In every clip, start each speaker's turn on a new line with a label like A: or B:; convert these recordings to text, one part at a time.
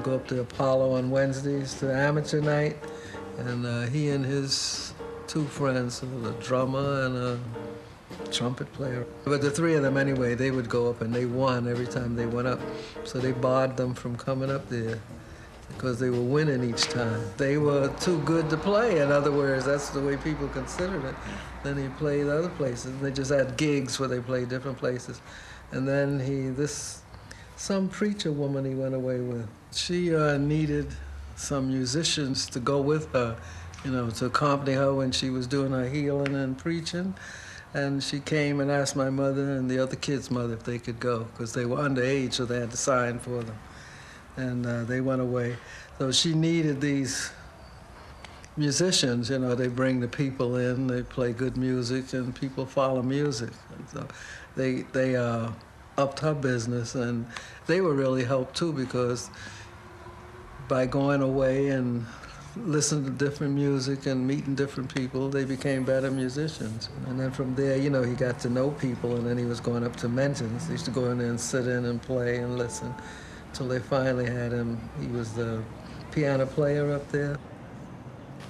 A: go up to Apollo on Wednesdays to amateur night, and he and his two friends, a drummer and a trumpet player. But the three of them anyway, they would go up and they won every time they went up. So they barred them from coming up there because they were winning each time. They were too good to play, in other words. That's the way people considered it. Then he played other places. They just had gigs where they played different places. And then some preacher woman he went away with, she needed some musicians to go with her, to accompany her when she was doing her healing and preaching. And she came and asked my mother and the other kids' mother if they could go, because they were underage, so they had to sign for them. And they went away. So she needed these musicians, they bring the people in, they play good music, and people follow music. And so they upped her business, and they were really helped too, because by going away and listening to different music and meeting different people, they became better musicians. And then from there, he got to know people, and then he was going up to Menton's. They used to go in there and sit in and play and listen until they finally had him. He was the piano player up there.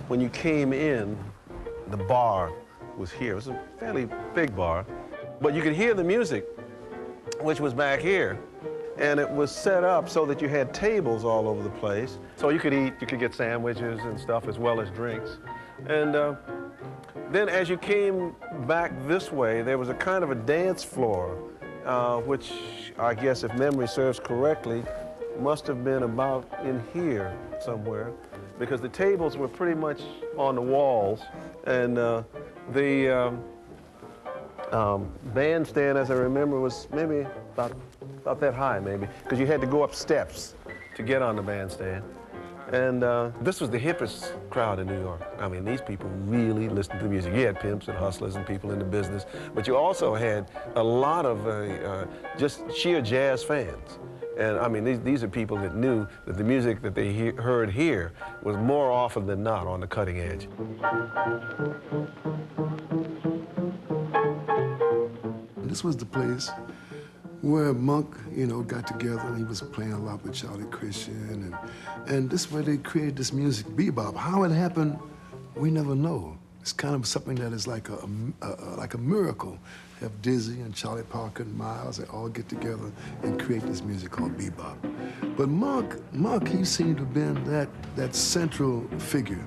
B: When you came in, the bar was here. It was a fairly big bar, but you could hear the music, which was back here. And it was set up so that you had tables all over the place. So you could eat, you could get sandwiches and stuff as well as drinks. And then as you came back this way, there was a kind of a dance floor, which I guess, if memory serves correctly, must have been about in here somewhere, because the tables were pretty much on the walls. And the bandstand, as I remember, was maybe about that high, maybe, because you had to go up steps to get on the bandstand. And this was the hippest crowd in New York. I mean, these people really listened to the music. You had pimps and hustlers and people in the business, but you also had a lot of just sheer jazz fans. And I mean, these are people that knew that the music that they heard here was more often than not on the cutting edge.
C: This was the place where Monk, got together, and he was playing a lot with Charlie Christian, and this is where they created this music, bebop. How it happened, we never know. It's kind of something that is like a miracle. Have Dizzy and Charlie Parker and Miles, they all get together and create this music called bebop. But Monk, he seemed to have been that central figure.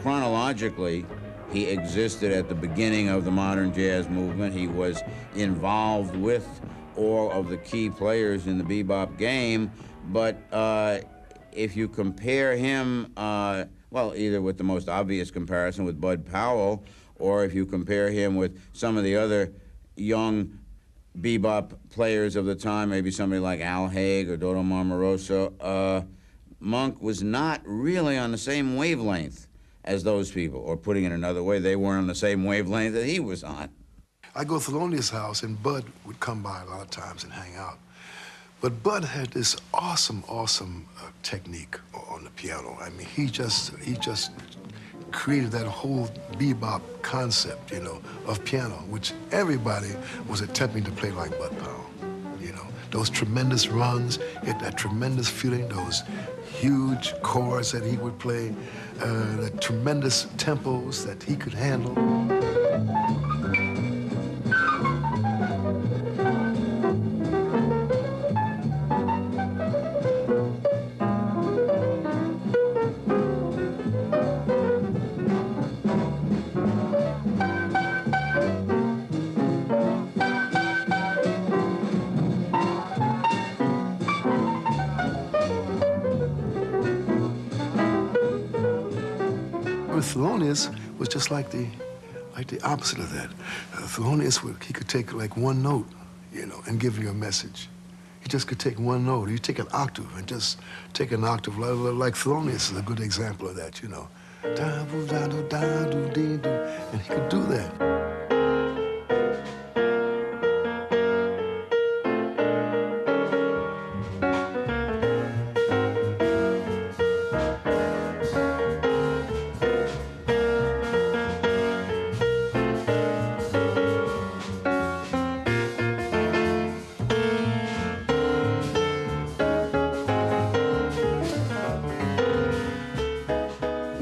D: Chronologically, he existed at the beginning of the modern jazz movement. He was involved with all of the key players in the bebop game, but if you compare him, well, either with the most obvious comparison with Bud Powell, or if you compare him with some of the other young bebop players of the time, maybe somebody like Al Haig or Dodo Marmarosa, Monk was not really on the same wavelength as those people, or putting it another way, they weren't on the same wavelength that he was on.
C: I go to Thelonious' house, and Bud would come by a lot of times and hang out. But Bud had this awesome technique on the piano. I mean, he just created that whole bebop concept, of piano, which everybody was attempting to play like Bud Powell. Those tremendous runs, that tremendous feeling, those huge chords that he would play, the tremendous tempos that he could handle. Thelonious was just like the opposite of that. Thelonious he could take like one note, and give you a message. He just could take one note. You take an octave and just take an octave. Like Thelonious is a good example of that, you know. And he could do that.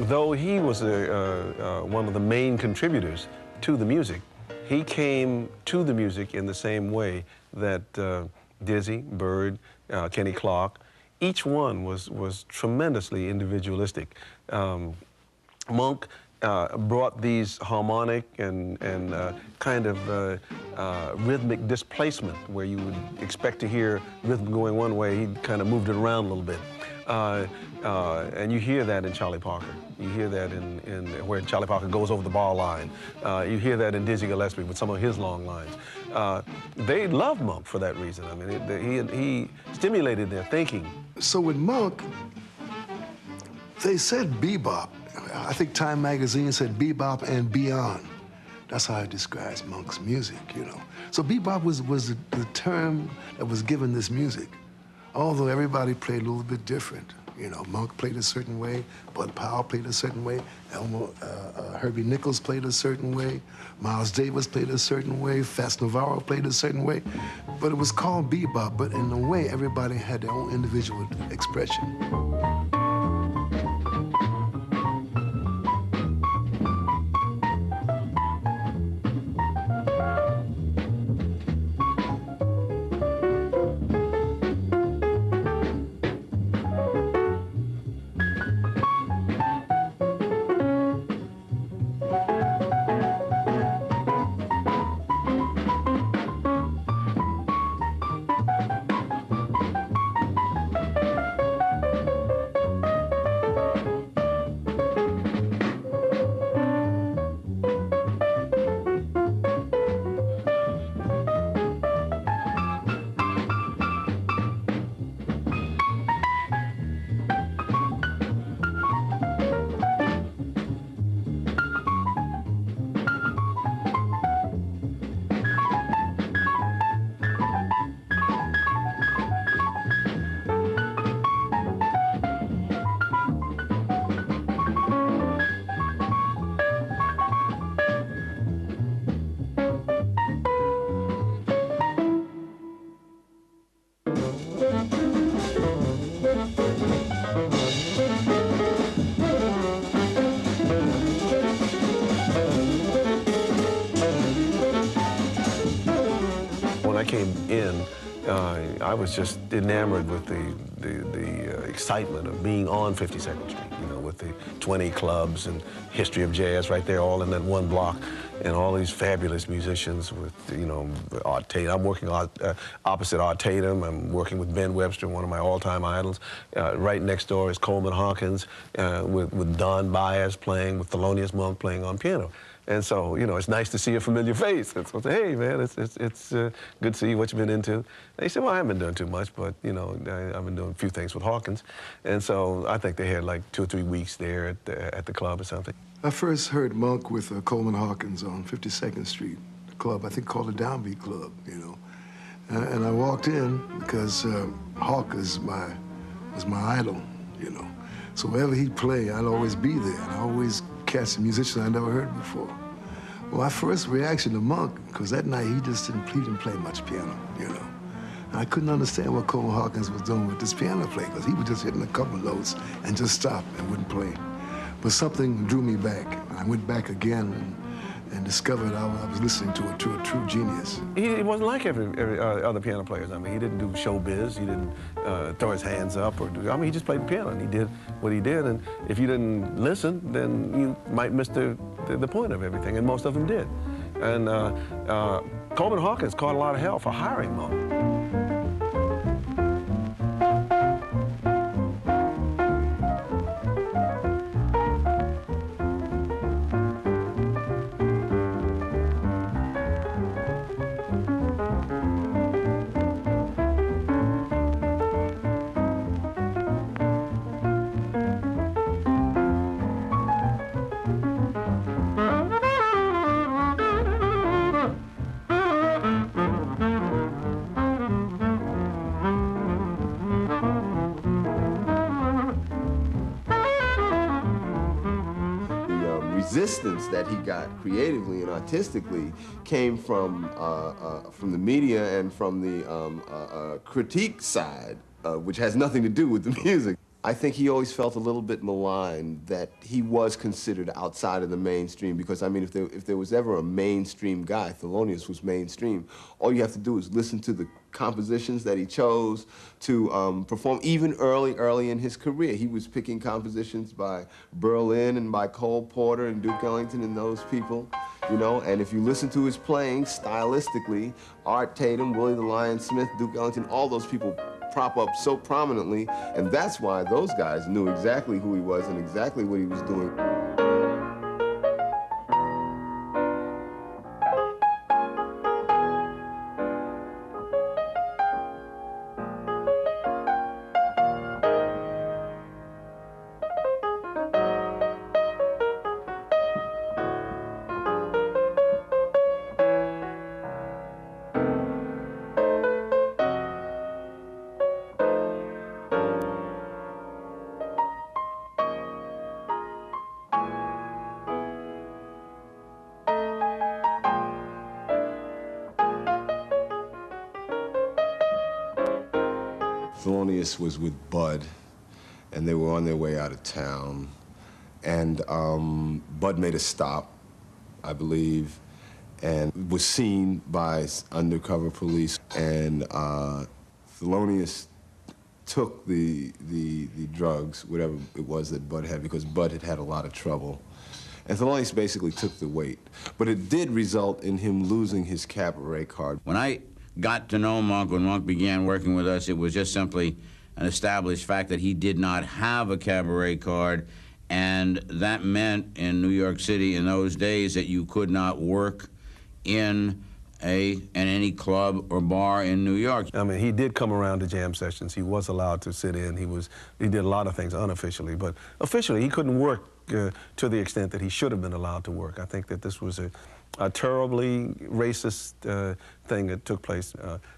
B: Though he was one of the main contributors to the music, he came to the music in the same way that Dizzy, Bird, Kenny Clark, each one was tremendously individualistic. Monk brought these harmonic and kind of rhythmic displacement where you would expect to hear rhythm going one way, he kind of moved it around a little bit. And you hear that in Charlie Parker. You hear that in where Charlie Parker goes over the bar line. You hear that in Dizzy Gillespie with some of his long lines. They loved Monk for that reason. I mean, he stimulated their thinking.
C: So with Monk, they said bebop. I think Time magazine said bebop and beyond. That's how it describes Monk's music, you know. So bebop was the term that was given this music. Although everybody played a little bit different. You know, Monk played a certain way, Bud Powell played a certain way, Herbie Nichols played a certain way, Miles Davis played a certain way, Fats Navarro played a certain way. But it was called bebop, but in a way, everybody had their own individual expression.
B: I came in, I was just enamored with the excitement of being on 52nd Street, you know, with the 20 clubs and history of jazz right there, all in that one block, and all these fabulous musicians with, you know, Art Tatum. I'm working opposite Art Tatum. I'm working with Ben Webster, one of my all-time idols. Right next door is Coleman Hawkins with Don Baez playing, with Thelonious Monk playing on piano. And so, you know, it's nice to see a familiar face. And so I say, hey, man, it's good to see what you've been into. And they said, well, I haven't been doing too much, but, you know, I've been doing a few things with Hawkins. And so I think they had like 2 or 3 weeks there at the club or something.
C: I first heard Monk with Coleman Hawkins on 52nd Street, a club, I think called the Downbeat Club, you know. And I walked in because Hawk was my idol, you know. So wherever he'd play, I'd always be there. And I always catch the musicians I never heard before. Well, my first reaction to Monk, because that night he didn't play much piano, you know. And I couldn't understand what Coleman Hawkins was doing with this piano play, because he was just hitting a couple of notes and just stop and wouldn't play. But something drew me back. I went back again and discovered I was listening to a true genius.
B: He wasn't like every other piano players. I mean, he didn't do showbiz. He didn't throw his hands up he just played the piano and he did what he did. And if you didn't listen, then you might miss the point of everything, and most of them did. And Coleman Hawkins caught a lot of hell for hiring Monk.
E: distance that he got creatively and artistically came from the media and from the critique side, which has nothing to do with the music. I think he always felt a little bit maligned that he was considered outside of the mainstream, because, I mean, if there was ever a mainstream guy, Thelonious was mainstream. All you have to do is listen to the compositions that he chose to perform, even early in his career. He was picking compositions by Berlin and by Cole Porter and Duke Ellington and those people, you know, and if you listen to his playing stylistically, Art Tatum, Willie the Lion Smith, Duke Ellington, all those people prop up so prominently, and that's why those guys knew exactly who he was and exactly what he was doing. Thelonious was with Bud, and they were on their way out of town. And Bud made a stop, I believe, and was seen by undercover police. And Thelonious took the drugs, whatever it was that Bud had, because Bud had had a lot of trouble. And Thelonious basically took the weight. But it did result in him losing his cabaret card.
D: When I got to know Monk, when Monk began working with us, it was just simply an established fact that he did not have a cabaret card, and that meant in New York City in those days that you could not work in any club or bar in New York.
B: I mean, he did come around to jam sessions. He was allowed to sit in. He did a lot of things unofficially, but officially he couldn't work to the extent that he should have been allowed to work. I think that this was a terribly racist thing that took place.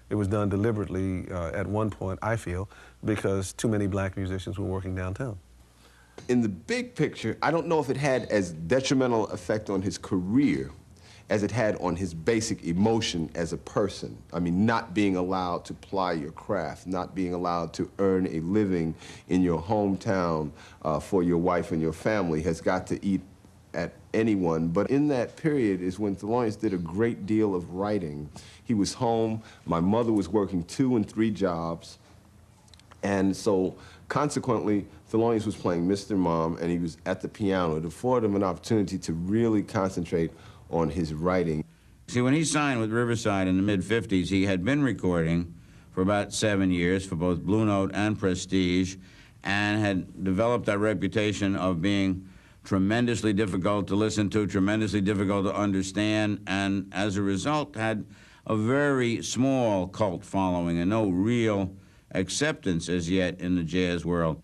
B: It was done deliberately at one point, I feel, because too many black musicians were working downtown.
E: In the big picture, I don't know if it had as detrimental effect on his career as it had on his basic emotion as a person. I mean, not being allowed to ply your craft, not being allowed to earn a living in your hometown for your wife and your family has got to eat at anyone. But in that period is when Thelonious did a great deal of writing. He was home. My mother was working 2 and 3 jobs. And so, consequently, Thelonious was playing Mr. Mom, and he was at the piano. It afforded him an opportunity to really concentrate on his writing.
D: See, when he signed with Riverside in the mid-50s, he had been recording for about 7 years for both Blue Note and Prestige, and had developed that reputation of being tremendously difficult to listen to, tremendously difficult to understand, and as a result had a very small cult following and no real acceptance as yet in the jazz world.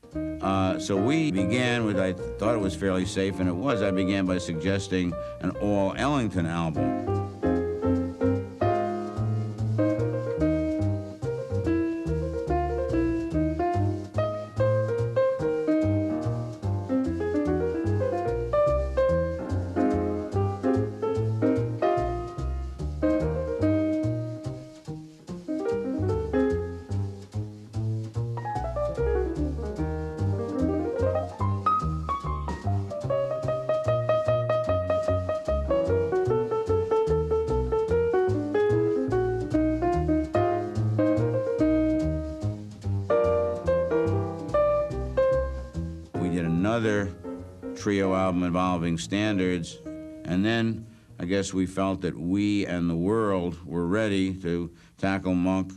D: So we began with, I thought it was fairly safe, and it was. I began by suggesting an all Ellington album. Another trio album involving standards, and then I guess we felt that we and the world were ready to tackle Monk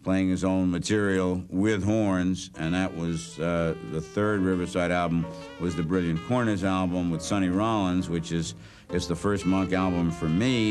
D: playing his own material with horns, and that was the third Riverside album was the Brilliant Corners album with Sonny Rollins, which is the first Monk album for me